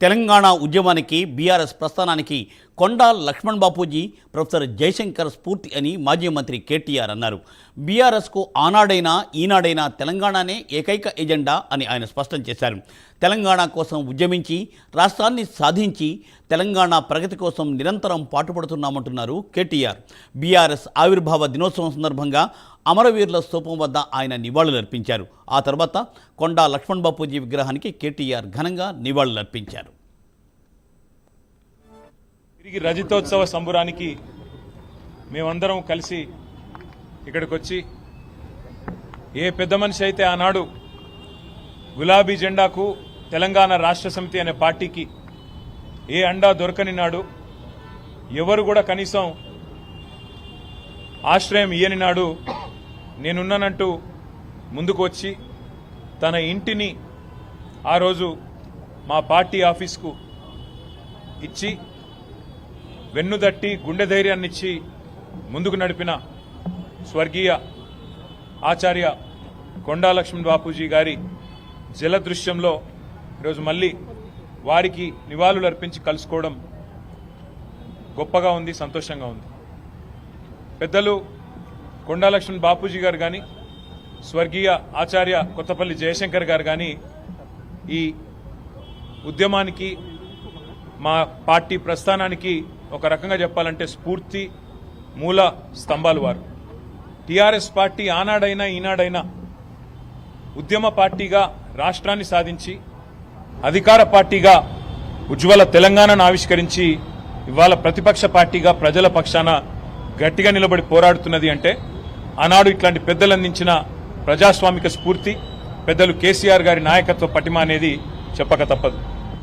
తెలంగాణ ఉద్యమానికి బీఆర్ఎస్ ప్రస్థానానికి కొండా లక్ష్మణ్ బాపూజీ, ప్రొఫెసర్ జయశంకర్ స్ఫూర్తి అని మాజీ మంత్రి కేటీఆర్ అన్నారు. బీఆర్ఎస్కు ఆనాడైనా ఈనాడైనా తెలంగాణనే ఏకైక ఎజెండా అని ఆయన స్పష్టం చేశారు. తెలంగాణ కోసం ఉద్యమించి రాష్ట్రాన్ని సాధించి తెలంగాణ ప్రగతి కోసం నిరంతరం పాటుపడుతున్నామంటున్నారు కేటీఆర్. బీఆర్ఎస్ ఆవిర్భావ దినోత్సవం సందర్భంగా అమరవీరుల స్తూపం వద్ద ఆయన నివాళులర్పించారు. ఆ తర్వాత కొండా లక్ష్మణ్ బాపూజీ విగ్రహానికి కేటీఆర్ ఘనంగా నివాళులర్పించారు. తిరిగి రజతోత్సవ సంబురానికి మేమందరం కలిసి ఇక్కడికి వచ్చి, ఏ పెద్ద మనిషి అయితే ఆనాడు గులాబీ జెండాకు తెలంగాణ రాష్ట్ర సమితి అనే పార్టీకి ఏ అండా దొరకని నాడు, ఎవరు కూడా కనీసం ఆశ్రయం ఇయ్యని నాడు నేనున్నానంటూ ముందుకు వచ్చి తన ఇంటిని ఆ రోజు మా పార్టీ ఆఫీస్కు ఇచ్చి వెన్నుదట్టి గుండె ధైర్యాన్నిచ్చి ముందుకు నడిపిన స్వర్గీయ ఆచార్య కొండా లక్ష్మణ్ బాపూజీ గారి జలదృశ్యంలో ఈరోజు మళ్ళీ వారికి నివాళులు అర్పించి కలుసుకోవడం గొప్పగా ఉంది, సంతోషంగా ఉంది. పెద్దలు కొండా లక్ష్మణ్ బాపూజీ గారు కానీ, స్వర్గీయ ఆచార్య కొత్తపల్లి జయశంకర్ గారు కానీ ఈ ఉద్యమానికి, మా పార్టీ ప్రస్థానానికి ఒక రకంగా చెప్పాలంటే స్ఫూర్తి మూల స్తంభాలు వారు. టీఆర్ఎస్ పార్టీ ఆనాడైనా ఈనాడైనా ఉద్యమ పార్టీగా రాష్ట్రాన్ని సాధించి అధికార పార్టీగా ఉజ్వల తెలంగాణను ఆవిష్కరించి ఇవాళ ప్రతిపక్ష పార్టీగా ప్రజల పక్షాన గట్టిగా నిలబడి పోరాడుతున్నది అంటే ఆనాడు ఇట్లాంటి పెద్దలు అందించిన ప్రజాస్వామిక స్ఫూర్తి, పెద్దలు కేసీఆర్ గారి నాయకత్వ పటిమ అనేది చెప్పక తప్పదు.